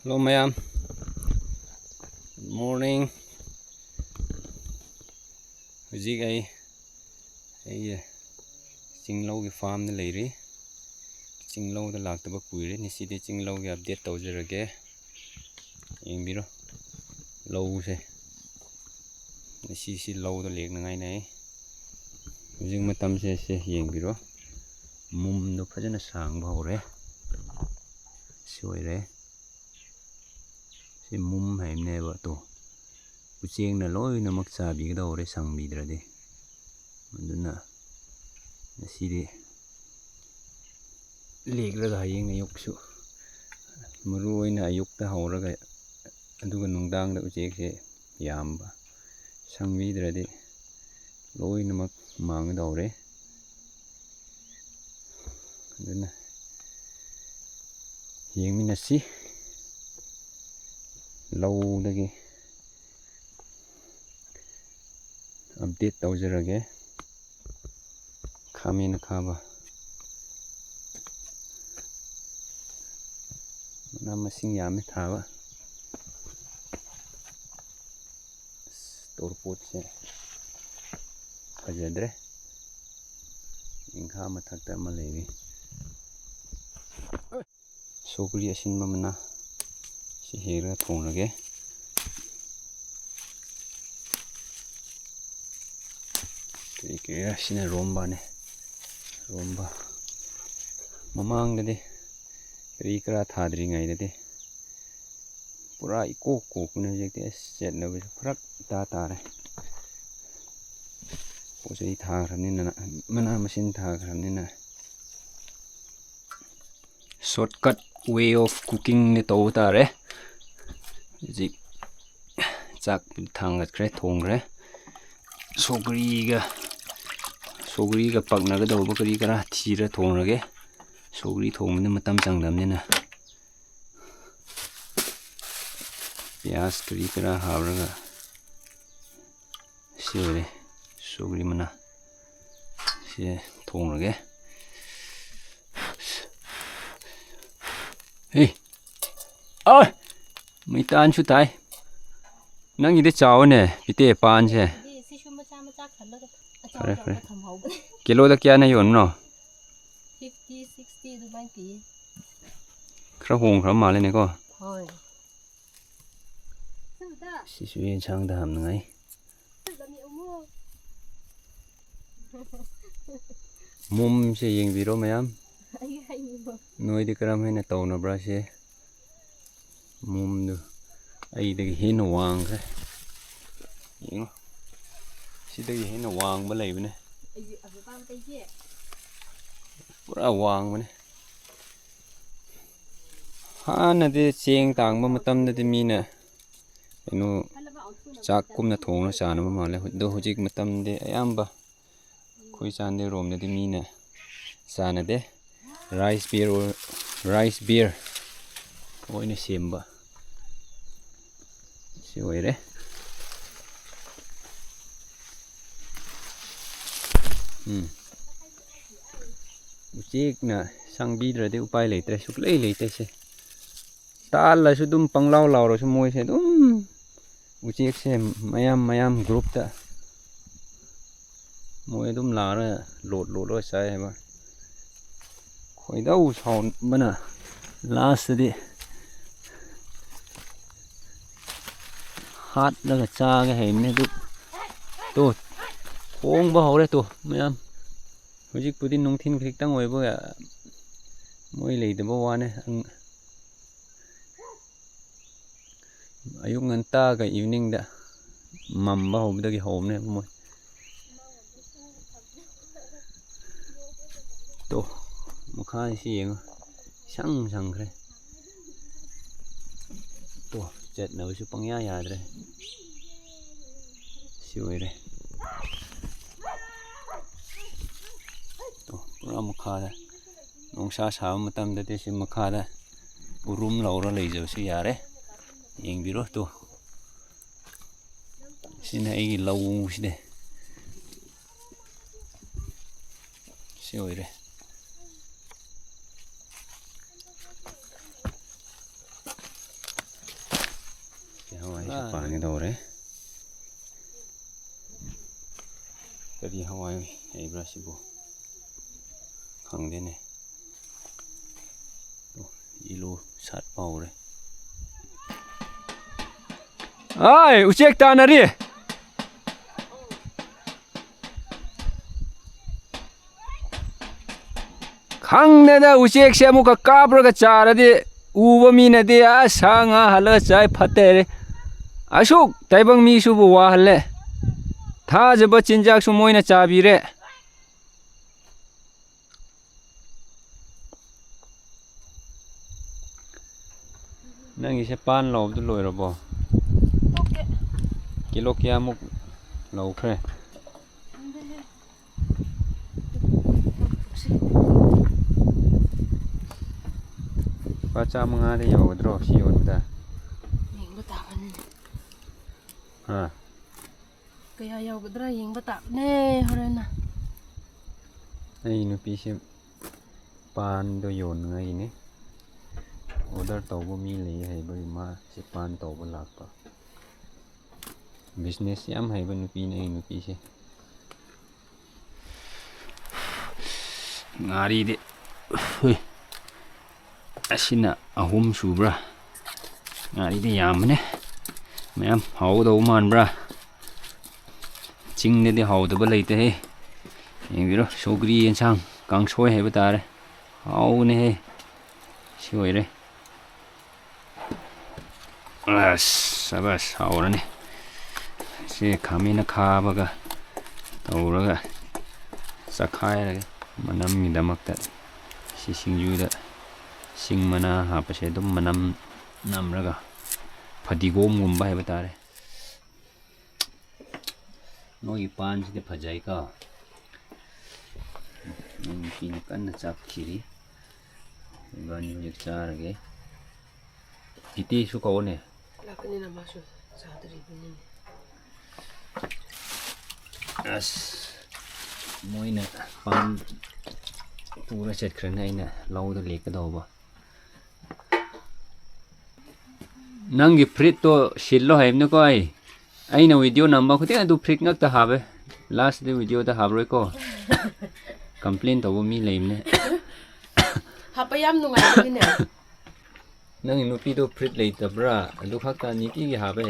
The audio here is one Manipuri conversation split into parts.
Hello ma'am. Good morning. Hꯧꯖꯤꯛ ꯑꯩ ꯆꯤꯡꯂꯧꯒꯤ ꯐꯥꯔꯝꯗ ꯂꯩꯔꯤ. ꯆꯤꯡꯂꯧꯗ ꯂꯥꯛꯇꯕ ꯀꯨꯏꯔꯦ. ꯉꯁꯤꯗꯤ ꯆꯤꯡꯂꯧꯒꯤ ꯑꯞꯗꯦꯠ ꯇꯧꯖꯔꯒꯦ. ꯌꯦꯡꯕꯤꯔꯣ. ꯂꯧꯁꯦ. ꯉꯁꯤꯁꯤ ꯂꯧꯗ ꯂꯦꯛꯅꯉꯥꯏꯅꯦ. ꯍꯧꯖꯤꯛ ꯃꯇꯝꯁꯦ ꯌꯦꯡꯕꯤꯔꯣ. ꯃꯨꯝꯗꯣ ꯐꯖꯅ ꯁꯥꯡꯕ ꯍꯧꯔꯦ. ꯁꯤ ꯑꯣꯏꯔꯦ. ꯁꯤ ꯃꯨꯝ ꯍꯥꯏꯕꯅꯦꯕ ꯇꯣ. ꯎꯆꯦꯛꯅ ꯂꯣꯏꯅꯃꯛ ꯆꯥꯕꯤꯒꯗꯧꯔꯦ ꯁꯪꯕꯤꯗ꯭ꯔꯗꯤ. ꯑꯗꯨꯅ ꯉꯁꯤꯗꯤ ꯂꯦꯛꯂꯒ ꯍꯌꯦꯡ ꯑꯌꯨꯛꯁꯨ ꯃꯔꯨ ꯑꯣꯏꯅ ꯑꯌꯨꯛꯇ ꯍꯧꯔꯒ ꯑꯗꯨꯒ ꯅꯨꯡꯗꯥꯡꯗ ꯎꯆꯦꯛꯁꯦ ꯌꯥꯝꯕ ꯁꯪꯕꯤꯗ꯭ꯔꯗꯤ ꯂꯣꯏꯅꯃꯛ ꯃꯥꯡꯒꯗꯧꯔꯦ. ꯑꯗꯨꯅ ꯌꯦꯡꯃꯤꯟꯅꯁꯤ. ꯂꯧꯗꯒꯤ ꯑꯞꯗꯦꯠ ꯇꯧꯖꯔꯒꯦ. ꯈꯥꯃꯦꯟ ꯑꯈꯥꯕ ꯃꯅꯥ ꯃꯁꯤꯡ ꯌꯥꯝꯃꯦ ꯊꯥꯕ. ꯇꯣꯔꯄꯣꯠꯁꯦ ꯐꯖꯗ꯭ꯔꯦ. ꯏꯪꯈꯥ ꯃꯊꯛꯇ ꯑꯃ ꯂꯩꯔꯤ. ꯁꯧꯒ꯭ꯔꯤ ꯑꯁꯤꯟꯕ ꯃꯅꯥ ꯁꯤ ꯍꯦꯛꯂꯒ ꯊꯣꯡꯂꯒꯦ. ꯀꯔꯤ ꯁꯤꯅ ꯔꯣꯝꯕꯥꯅꯦ. ꯔꯣꯝꯕꯥ ꯃꯃꯥꯡꯗꯗꯤ ꯀꯔꯤ ꯀꯔꯥ ꯊꯥꯗ꯭ꯔꯤꯉꯩꯗꯗꯤ ꯄꯨꯔꯥ ꯏꯀꯣꯛ ꯀꯣꯛꯄꯅꯦ. ꯍꯧꯖꯤꯛꯇꯤ ꯆꯦꯠꯅꯕꯁꯨ ꯐꯔꯛ ꯏꯇꯥ ꯇꯥꯔꯦ. ꯄꯣꯠ ꯆꯩ ꯊꯥꯈ꯭ꯔꯕꯅꯤꯅ ꯃꯅꯥ ꯃꯁꯤꯡ ꯊꯥꯈ꯭ꯔꯕꯅꯤꯅ ꯁꯣꯔꯠꯀꯠ ꯋꯦ ꯑꯣꯐ ꯀꯨꯀꯤꯡꯅ ꯇꯧꯕ ꯇꯥꯔꯦ. ꯍꯧꯖꯤꯛ ꯆꯥꯛ ꯊꯥꯡꯒꯠꯈ꯭ꯔꯦ, ꯊꯣꯡꯈ꯭ꯔꯦ. ꯁꯧꯒ꯭ꯔꯤꯒ ꯄꯛꯅꯒꯗꯧꯕ ꯀꯔꯤ ꯀꯔꯥ ꯊꯤꯔ ꯊꯣꯡꯔꯒꯦ. ꯁꯧꯒ꯭ꯔꯤ ꯊꯣꯡꯕꯗ ꯃꯇꯝ ꯆꯪꯗꯕꯅꯤꯅ ꯄꯤꯌꯥꯁ ꯀꯔꯤ ꯀꯔꯥ ꯍꯥꯞꯔꯒ ꯁꯤ ꯑꯣꯏꯔꯦ. ꯁꯧꯒ꯭ꯔꯤ ꯃꯅꯥ ꯁꯤ ꯊꯣꯡꯔꯒꯦ. ꯃꯩꯇꯥꯟꯁꯨ ꯇꯥꯏ. ꯅꯪꯒꯤꯗꯤ ꯆꯥꯎꯅꯦ ꯄꯤꯇꯦ ꯄꯥꯟꯁꯦ. ꯐꯔꯦ ꯐꯔꯦ. ꯀꯤꯂꯣꯗ ꯀꯌꯥꯅ ꯌꯣꯟꯕꯅꯣ? 50, 60 ꯑꯗꯨꯃꯥꯏꯅ ꯄꯤꯌꯦ. ꯈꯔ ꯍꯣꯡꯈ꯭ꯔꯕ ꯃꯥꯜꯂꯦꯅꯦꯀꯣ. ꯍꯣꯏ. ꯁꯤꯁꯨ ꯌꯦꯟꯁꯥꯡꯗ ꯍꯥꯞꯅꯉꯥꯏ. ꯃꯨꯝꯁꯦ ꯌꯦꯡꯕꯤꯔꯣ ꯃꯌꯥꯝ. ꯅꯣꯏꯗꯤ ꯀꯔꯝ ꯍꯥꯏꯅ ꯇꯧꯅꯕ꯭ꯔꯥ ꯁꯦ. ꯃꯨꯝꯗꯨ ꯑꯩꯗꯒꯤ ꯍꯦꯟꯅ ꯋꯥꯡꯈ꯭ꯔꯦ. ꯌꯦꯡꯉꯣ. ꯁꯤꯗꯒꯤ ꯍꯦꯟꯅ ꯋꯥꯡꯕ ꯂꯩꯕꯅꯦ. ꯄꯨꯔꯥ ꯋꯥꯡꯕꯅꯦ. ꯍꯥꯟꯅꯗꯤ ꯆꯦꯡ ꯇꯥꯡꯕ ꯃꯇꯝꯗꯗꯤ ꯃꯤꯅ ꯆꯥꯛꯀꯨꯝꯅ ꯊꯣꯡꯉꯒ ꯆꯥꯅꯕ ꯃꯥꯜꯂꯦ. ꯑꯗꯣ ꯍꯧꯖꯤꯛ ꯃꯇꯝꯗꯤ ꯑꯌꯥꯝꯕ ꯑꯩꯈꯣꯏ ꯆꯥꯟꯗꯦꯜꯔꯣꯝꯗꯗꯤ ꯃꯤꯅ ꯆꯥꯅꯗꯦ. ꯔꯥꯏꯁ ꯕꯤꯌꯔ ꯑꯣꯏꯅ ꯁꯦꯝꯕ. ꯁꯤ ꯑꯣꯏꯔꯦ. ꯎꯆꯦꯛꯅ ꯁꯪꯕꯤꯗ꯭ꯔꯗꯤ ꯎꯄꯥꯏ ꯂꯩꯇ꯭ꯔꯦ. ꯁꯨꯛꯂꯩ ꯂꯩꯇꯦꯁꯦ. ꯇꯥꯜꯂꯁꯨ ꯑꯗꯨꯝ ꯄꯪꯂꯥꯎ ꯂꯥꯎꯔꯁꯨ ꯃꯣꯏꯁꯦ ꯑꯗꯨꯝ ꯎꯆꯦꯛꯁꯦ ꯃꯌꯥꯝ ꯒ꯭ꯔꯨꯞꯇ ꯃꯣꯏ ꯑꯗꯨꯝ ꯂꯥꯛꯔꯒ ꯂꯣꯠꯂꯒ ꯆꯥꯏ ꯍꯥꯏꯕ. ꯈꯣꯏꯗꯧ ꯁꯥꯎꯅꯤꯡꯕꯅ ꯂꯥꯁꯇꯗꯤ ꯍꯥꯠꯂꯒ ꯆꯥꯒꯦ ꯍꯥꯏꯕꯅꯤ. ꯑꯗꯨ ꯇꯣ ꯈꯣꯡꯕ ꯍꯧꯔꯦ ꯇꯣ ꯃꯌꯥꯝ. ꯍꯧꯖꯤꯛꯄꯨꯗꯤ ꯅꯨꯡꯊꯤꯟ ꯈꯤꯇꯪ ꯑꯣꯏꯕꯒ ꯃꯣꯏ ꯂꯩꯇꯕ ꯋꯥꯅꯦ. ꯑꯌꯨꯛ ꯉꯟꯇꯥꯒ ꯏꯚꯤꯅꯤꯡꯗ ꯃꯝꯕ ꯍꯧꯕꯗꯒꯤ ꯍꯧꯕꯅꯦ ꯃꯣꯏ. ꯇꯣ ꯃꯈꯥꯁꯤ ꯌꯦꯡꯉꯣ. ꯏꯁꯪ ꯁꯪꯈ꯭ꯔꯦ. ꯇꯣ ꯆꯠꯅꯕꯁꯨ ꯄꯪꯌꯥ ꯌꯥꯗ꯭ꯔꯦ. ꯁꯤ ꯑꯣꯏꯔꯦ. ꯇꯣ ꯄꯨꯔꯥ ꯃꯈꯥꯗ ꯅꯨꯡꯁꯥ ꯁꯥꯕ ꯃꯇꯝꯗꯗꯤ ꯁꯤ ꯃꯈꯥꯗ ꯎꯔꯨꯝ ꯂꯧꯔ ꯂꯩꯖꯕꯁꯨ ꯌꯥꯔꯦ. ꯌꯦꯡꯕꯤꯔꯣ ꯇꯣ. ꯁꯤꯅ ꯑꯩꯒꯤ ꯂꯧꯁꯤꯅꯦ. ꯁꯤ ꯑꯣꯏꯔꯦ. ꯄꯥꯟꯒꯗꯧꯔꯦ ꯀꯔꯤ ꯍꯋꯥꯏ ꯍꯩꯕ꯭ꯔꯥ ꯁꯤꯕꯨ ꯈꯪꯗꯦꯅꯦ ꯏꯂꯨ ꯁꯥꯠꯄ ꯍꯧꯔꯦ ꯑꯥꯏ ꯎꯆꯦꯛ ꯇꯥꯟꯅꯔꯤ ꯈꯪꯗꯦꯗ ꯎꯆꯦꯛꯁꯦ ꯑꯃꯨꯛꯀ ꯀꯥꯞꯔꯒ ꯆꯥꯔꯗꯤ ꯎꯕ ꯃꯤꯅꯗꯤ ꯑꯁ ꯁꯥ ꯉꯥ ꯍꯜꯂꯒ ꯆꯥꯏ ꯐꯠꯇꯦ ꯑꯁꯨꯛ ꯇꯥꯏꯕꯪ ꯃꯤꯁꯨꯕꯨ ꯋꯥꯍꯜꯂꯦ ꯊꯥꯖꯕ ꯆꯤꯟꯖꯥꯛꯁꯨ ꯃꯣꯏꯅ ꯆꯥꯕꯤꯔꯦ ꯅꯪꯒꯤꯁꯦ ꯄꯥꯟ ꯂꯧꯕꯗꯨ ꯂꯣꯏꯔꯕꯣ ꯀꯤꯂꯣ ꯀꯌꯥꯃꯨꯛ ꯂꯧꯈ꯭ꯔꯦ ꯂꯨꯄꯥ 500ꯗ ꯌꯧꯒꯗ꯭ꯔꯣ ꯁꯤ ꯌꯣꯟꯕꯗ ꯌꯦꯡꯕ ꯇꯥꯕꯅꯤꯅꯦ ꯍꯥ ꯀꯌꯥ ꯌꯧꯒꯗ꯭ꯔꯥ ꯌꯦꯡꯕ ꯇꯥꯕꯅꯦ ꯍꯣꯔꯦꯟꯅ ꯑꯩ ꯅꯨꯄꯤꯁꯦ ꯄꯥꯟꯗꯣ ꯌꯣꯟꯅꯉꯥꯏꯒꯤꯅꯤ ꯑꯣꯔꯗꯔ ꯇꯧꯕ ꯃꯤ ꯂꯩ ꯍꯥꯏꯕꯒꯤ ꯃꯥꯁꯦ ꯄꯥꯟ ꯇꯧꯕ ꯂꯥꯛꯄ ꯕꯤꯖꯤꯅꯦꯁ ꯌꯥꯝ ꯍꯩꯕ ꯅꯨꯄꯤꯅꯦ ꯑꯩ ꯅꯨꯄꯤꯁꯦ ꯉꯥꯔꯤꯗꯤ ꯑꯁꯤꯅ 3 ꯁꯨꯕ꯭ꯔꯥ ꯉꯥꯔꯤꯗꯤ ꯌꯥꯝꯕꯅꯦ ꯃꯌꯥꯝ ꯍꯥꯎꯒꯗꯧꯕ ꯃꯥꯟꯕ꯭ꯔꯥ ꯆꯤꯡꯗꯗꯤ ꯍꯥꯎꯗꯕ ꯂꯩꯇꯦꯍꯦ ꯌꯦꯡꯕꯤꯔꯣ ꯁꯧꯒ꯭ꯔꯤ ꯌꯦꯟꯁꯥꯡ ꯀꯥꯡꯁꯣꯏ ꯍꯥꯏꯕ ꯇꯥꯔꯦ ꯍꯥꯎꯕꯅꯦꯍꯦ ꯁꯤ ꯑꯣꯏꯔꯦ ꯑꯁ ꯁꯕꯥꯁ ꯍꯥꯎꯔꯅꯤ ꯁꯤ ꯈꯥꯃꯦꯟ ꯈꯥꯕꯒ ꯇꯧꯔꯒ ꯆꯈꯥꯏꯔꯒ ꯃꯅꯝꯒꯤꯗꯃꯛꯇ ꯁꯤ ꯁꯤꯡꯖꯨꯗ ꯁꯤꯡ ꯃꯅꯥ ꯍꯥꯞꯄꯁꯦ ꯑꯗꯨꯝ ꯃꯅꯝ ꯅꯝꯔꯒ ꯐꯗꯤꯒꯣꯝꯒꯨꯝꯕ ꯍꯥꯏꯕ ꯇꯥꯔꯦ ꯅꯣꯏꯒꯤ ꯄꯥꯟꯁꯤꯗꯤ ꯐꯖꯩꯀꯣ ꯅꯨꯄꯤꯅ ꯀꯟꯅ ꯆꯥꯛꯈꯤꯔꯤ ꯏꯕꯥꯅꯤ ꯍꯧꯖꯤꯛ ꯆꯥꯔꯒꯦ ꯏꯇꯦꯁꯨ ꯀꯧꯅꯦ ꯂꯥꯛꯀꯅꯤꯅ ꯃꯥꯁꯨ ꯆꯥꯗ꯭ꯔꯤꯕꯅꯤꯅꯦ ꯑꯁ ꯃꯣꯏꯅ ꯄꯥꯟ ꯄꯨꯔ ꯆꯠꯈ꯭ꯔꯦꯅꯦ ꯑꯩꯅ ꯂꯧꯗ ꯂꯦꯛꯀꯗꯧꯕ ꯅꯪꯒꯤ ꯐ꯭ꯔꯤꯠꯇꯣ ꯁꯤꯜꯂꯣ ꯍꯥꯏꯕꯅꯤꯀꯣ ꯑꯩꯅ ꯚꯤꯗꯤꯑꯣ ꯅꯝꯕ ꯈꯨꯗꯤꯡ ꯑꯗꯨ ꯐ꯭ꯔꯤꯠ ꯉꯛꯇ ꯍꯥꯞꯄꯦ ꯂꯥꯁꯇꯗꯤ ꯚꯤꯗꯤꯑꯣꯗ ꯍꯥꯞꯔꯣꯏꯀꯣ ꯀꯝꯄ꯭ꯂꯦꯟ ꯇꯧꯕ ꯃꯤ ꯂꯩꯕꯅꯦ ꯍꯥꯞꯄ ꯌꯥꯝ ꯅꯨꯡꯉꯥꯏꯕꯅꯤꯅꯦ ꯅꯪꯒꯤ ꯅꯨꯄꯤꯗꯣ ꯐ꯭ꯔꯤꯠ ꯂꯩꯇꯕ꯭ꯔꯥ ꯑꯗꯨ ꯈꯛꯇ ꯅꯤꯇꯤꯒꯤ ꯍꯥꯞꯄꯦ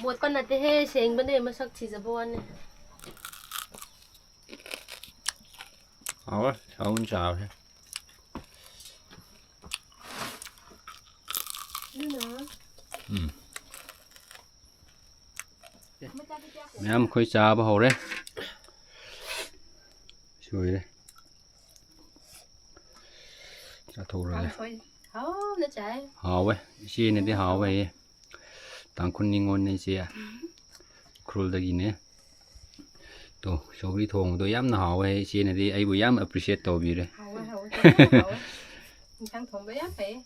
ꯃꯣꯠꯄ ꯅꯠꯇꯦꯍꯦ ꯁꯦꯡꯕꯅꯦ ꯃꯁꯛ ꯊꯤꯖꯕ ꯋꯥꯅꯤ ꯍꯥꯎꯔꯦ ꯁꯥꯎꯟ ꯆꯥꯕꯁꯦ ꯃꯌꯥꯝ ꯑꯩꯈꯣꯏ ꯆꯥꯕ ꯍꯧꯔꯦ ꯁꯣꯏꯔꯦ ꯆꯥꯊꯣꯛꯔꯒꯦ ꯍꯥꯎꯅ ꯆꯥꯏ ꯍꯥꯎꯋꯦ ꯏꯆꯦꯅꯗꯤ ꯍꯥꯎꯋꯦ ꯍꯥꯏꯌꯦ ꯇꯥꯡꯈꯨꯜ ꯅꯤꯉꯣꯜꯅꯦ ꯏꯆꯦ ꯎꯈ꯭ꯔꯨꯜꯗꯒꯤꯅꯦ ꯇꯣ ꯁꯧꯒ꯭ꯔꯤ ꯊꯣꯡꯕꯗꯣ ꯌꯥꯝꯅ ꯍꯥꯎꯋꯦ ꯏꯆꯦꯅꯗꯤ ꯑꯩꯕꯨ ꯌꯥꯝ ꯑꯦꯄ꯭ꯔꯤꯁꯤꯌꯦꯠ ꯇꯧꯕꯤꯔꯦ ꯍꯥꯎꯋꯦ ꯍꯥꯎꯋꯦ ꯏꯟꯁꯥꯡ ꯊꯣꯡꯕ ꯌꯥꯝ ꯐꯩꯌꯦ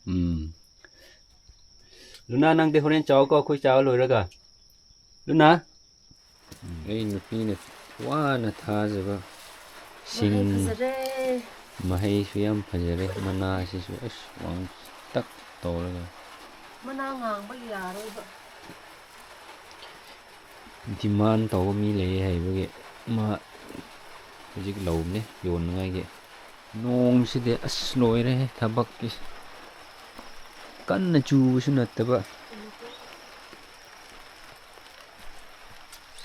ꯂꯨꯅꯥ ꯅꯪꯗꯤ ꯍꯣꯔꯦꯟ ꯆꯥꯎꯀꯣ ꯑꯩꯈꯣꯏ ꯆꯥꯕ ꯂꯣꯏꯔꯒ ꯂꯨꯅꯥ ꯑꯩ ꯅꯨꯄꯤꯅ ꯋꯥꯅ ꯊꯥꯖꯕ ꯃꯍꯩ ꯁꯤꯡ ꯐꯖꯔꯦ ꯃꯍꯩꯁꯨ ꯌꯥꯝ ꯐꯖꯔꯦ ꯃꯅꯥꯁꯤꯁꯨ ꯑꯁ ꯋꯥꯡꯇꯛ ꯇꯧꯔꯒ ꯃꯅꯥ ꯉꯥꯡꯕ ꯌꯥꯔꯣꯏꯕ ꯗꯤꯃꯥꯟ ꯇꯧꯕ ꯃꯤ ꯂꯩ ꯍꯥꯏꯕꯒꯤ ꯃꯥ ꯍꯧꯖꯤꯛ ꯂꯧꯕꯅꯦ ꯌꯣꯟꯅꯉꯥꯏꯒꯤ ꯅꯣꯡꯁꯤꯗꯤ ꯑꯁ ꯂꯣꯏꯔꯦꯍꯦ ꯊꯕꯛꯀꯤ ꯀꯟꯅ ꯆꯨꯕꯁꯨ ꯅꯠꯇꯕ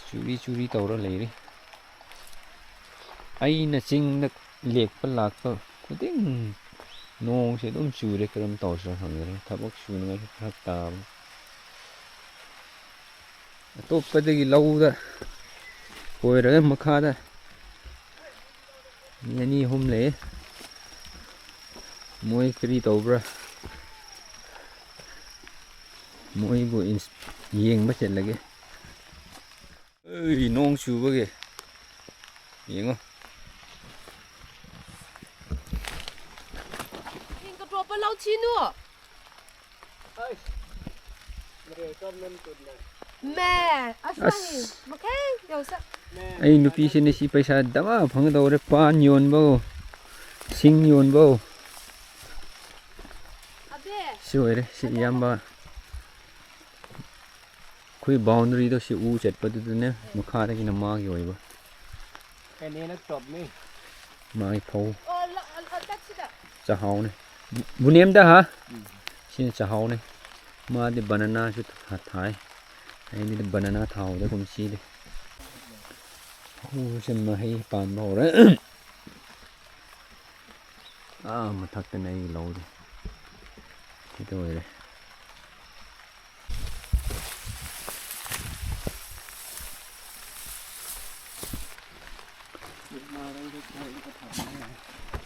ꯆꯨꯔꯤ ꯆꯨꯔꯤ ꯇꯧꯔ ꯂꯩꯔꯤ ꯑꯩꯅ ꯆꯤꯡꯗ ꯂꯦꯛꯄ ꯂꯥꯛꯄ ꯈꯨꯗꯤꯡ ꯅꯣꯡꯁꯦ ꯑꯗꯨꯝ ꯆꯨꯔꯦ ꯀꯔꯝ ꯇꯧꯁꯤꯔ ꯈꯪꯗ꯭ꯔꯦ ꯊꯕꯛ ꯁꯨꯅꯉꯥꯏꯁꯨ ꯐꯔꯛ ꯇꯥꯕꯅꯤ ꯑꯇꯣꯞꯄꯗꯒꯤ ꯂꯧꯗ ꯀꯣꯏꯔꯒ ꯃꯈꯥꯗ ꯃꯤ 2-3 ꯂꯩ ꯃꯣꯏ ꯀꯔꯤ ꯇꯧꯕ꯭ꯔꯥ ꯃꯣꯏꯕꯨ ꯌꯦꯡꯕ ꯆꯠꯂꯒꯦ ꯑꯩ ꯅꯣꯡ ꯆꯨꯕꯒꯤ ꯌꯦꯡꯉꯣ ꯑꯁ ꯑꯩ ꯅꯨꯄꯤꯁꯤꯅ ꯁꯤ ꯄꯩꯁꯥ ꯗꯃꯥ ꯐꯪꯒꯗꯧꯔꯦ ꯄꯥꯟ ꯌꯣꯟꯕꯧ ꯁꯤꯡ ꯌꯣꯟꯕꯧ ꯁꯤ ꯑꯣꯏꯔꯦ ꯁꯤ ꯏꯌꯥꯝꯕ ꯑꯩꯈꯣꯏ ꯕꯥꯎꯟꯗꯔꯤꯗꯣ ꯁꯤ ꯎ ꯆꯠꯄꯗꯨꯗꯅꯦ ꯃꯈꯥꯗꯒꯤꯅ ꯃꯥꯒꯤ ꯑꯣꯏꯕ ꯃꯥꯒꯤ ꯐꯧ ꯆꯥꯛꯍꯥꯎꯅꯦ ꯕꯨꯅꯦꯝꯗ ꯍꯥ ꯁꯤꯅ ꯆꯥꯛꯍꯥꯎꯅꯦ ꯃꯥꯗꯤ ꯕꯅꯥꯅꯥꯁꯨ ꯊꯥꯏ ꯑꯩꯗꯤ ꯕꯅꯥꯅꯥ ꯊꯥꯍꯧꯗ ꯀꯨꯝꯁꯤꯗꯤ ꯎꯁꯦ ꯃꯍꯩ ꯄꯥꯟꯕ ꯍꯧꯔꯦ ꯃꯊꯛꯇꯅ ꯑꯩ ꯂꯧꯗꯦ ꯁꯤꯗ ꯑꯣꯏꯔꯦ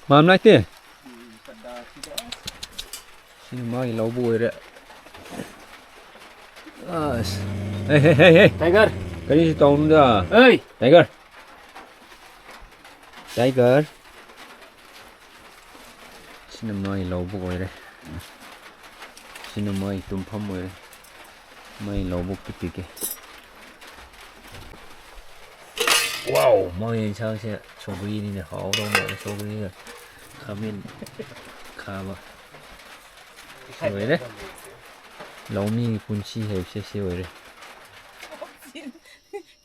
ꯃꯥꯝ ꯂꯥꯛꯇꯦ ꯁꯤꯅ ꯃꯥꯒꯤ ꯂꯧꯕ ꯑꯣꯏꯔꯦ ꯑꯁ ꯍꯦ ꯇꯥꯏꯒꯔ ꯀꯔꯤꯁꯨ ꯇꯧꯅꯨꯗ ꯑꯩ tiger sini mai lobuk oire sini mai tumpham oire mai lobuk tipike wow mai sang se sogri ni ne haw do ma sogri ga khamin khaba oire laumi punchi he se oire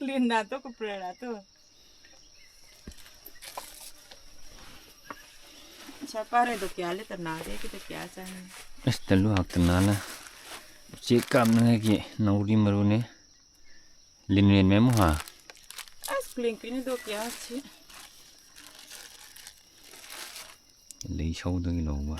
Lin na to ko prera to Chapare do kya le tarna de ki to kya chahi estalu haknala check kam na ki nauri maru ne linren memu ha as klink ni do kya chi lei sâu do ki lowa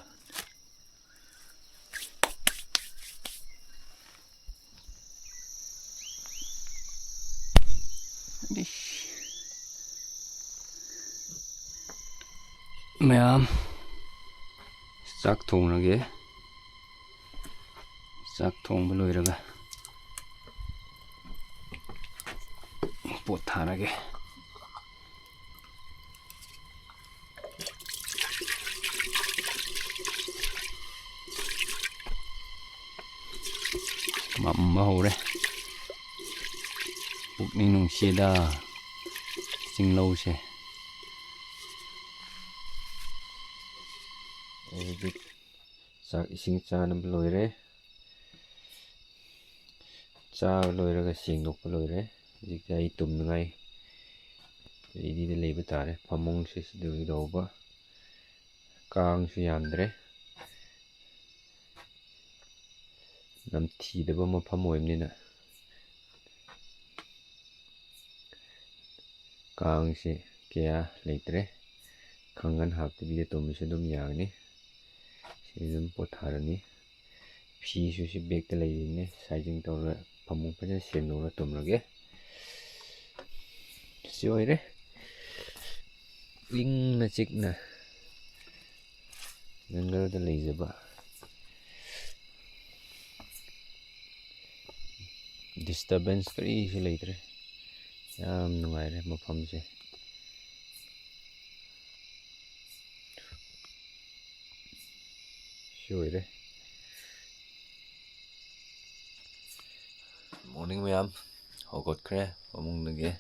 मैम चाक थोंगे चाक थोंब लोइरगा पोत थारगे मम्मा होरे पुकनी नुंसीदा चिंगलौसे ꯆꯥꯛ ꯏꯁꯤꯡ ꯆꯥꯅꯕ ꯂꯣꯏꯔꯦ ꯆꯥꯕ ꯂꯣꯏꯔꯒ ꯁꯦꯡꯗꯣꯛꯄ ꯂꯣꯏꯔꯦ ꯍꯧꯖꯤꯛꯇꯤ ꯑꯩ ꯇꯨꯝꯅꯉꯥꯏ ꯔꯦꯗꯤꯗ ꯂꯩꯕ ꯇꯥꯔꯦ ꯐꯃꯨꯡꯁꯦ ꯁꯤꯗꯒꯤ ꯂꯧꯕ ꯀꯥꯡꯁꯨ ꯌꯥꯝꯗ꯭ꯔꯦ ꯅꯝꯊꯤꯗꯕ ꯃꯐꯝ ꯑꯣꯏꯕꯅꯤꯅ ꯀꯥꯡꯁꯦ ꯀꯌꯥ ꯂꯩꯇ꯭ꯔꯦ ꯀꯥꯡꯈꯟ ꯍꯥꯞꯇꯕꯤꯗ ꯇꯨꯝꯕꯁꯨ ꯑꯗꯨꯝ ꯌꯥꯒꯅꯤ ꯁꯤ ꯑꯗꯨꯝ ꯄꯣꯊꯥꯔꯅꯤ ꯐꯤꯁꯨ ꯁꯤ ꯕꯦꯛꯇ ꯂꯩꯔꯤꯅꯦ ꯁꯥꯏꯖꯤꯡ ꯇꯧꯔꯒ ꯐꯃꯨꯡ ꯐꯖꯅ ꯁꯦꯡꯗꯣꯛꯔꯒ ꯇꯨꯝꯔꯒꯦ ꯁꯤ ꯑꯣꯏꯔꯦ ꯏꯪꯅ ꯆꯤꯛꯅ ꯖꯪꯒꯜꯗ ꯂꯩꯖꯕ ꯗꯤꯁꯇꯔꯕꯦꯟꯁ ꯀꯔꯤꯁꯨ ꯂꯩꯇ꯭ꯔꯦ ꯌꯥꯝ ꯅꯨꯡꯉꯥꯏꯔꯦ ꯃꯐꯝꯁꯦ ꯁꯤ ꯑꯣꯏꯔꯦ ꯃꯣꯔꯅꯤꯡ ꯃꯌꯥꯝ ꯍꯧꯒꯠꯈ꯭ꯔꯦ ꯐꯃꯨꯡꯗꯒꯤ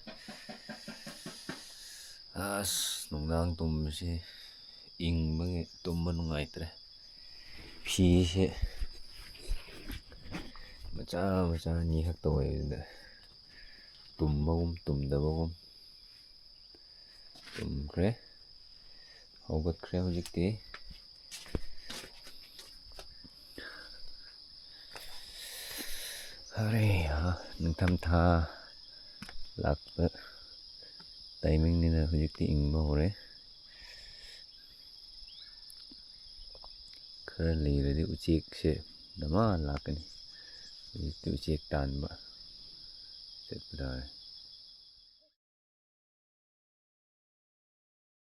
ꯑꯁ ꯅꯨꯡꯗꯥꯡ ꯇꯨꯝꯕꯁꯤ ꯏꯪꯕꯒꯤ ꯇꯨꯝꯕ ꯅꯨꯡꯉꯥꯏꯇ꯭ꯔꯦ ꯐꯤꯁꯦ ꯃꯆꯥ ꯃꯆꯥ ꯑꯅꯤ ꯈꯛꯇ ꯑꯣꯏꯕꯗ ꯇꯨꯝꯕꯒꯨꯝ ꯇꯨꯝꯗꯕꯒꯨꯝ ꯇꯨꯝꯈ꯭ꯔꯦ ꯍꯧꯒꯠꯈ꯭ꯔꯦ ꯍꯧꯖꯤꯛꯇꯤ ꯑꯔꯦ ꯅꯤꯡꯊꯝꯊꯥ ꯂꯥꯛꯄ ꯇꯥꯏꯃꯤꯡꯅꯤꯅ ꯍꯧꯖꯤꯛꯇꯤ ꯏꯪꯕ ꯍꯧꯔꯦ ꯈꯔ ꯂꯩꯔꯗꯤ ꯎꯆꯦꯛꯁꯦ ꯗꯃꯥ ꯂꯥꯛꯀꯅꯤ ꯍꯧꯖꯤꯛꯇꯤ ꯎꯆꯦꯛ ꯇꯥꯟꯕ ꯆꯠꯄ ꯇꯥꯔꯦ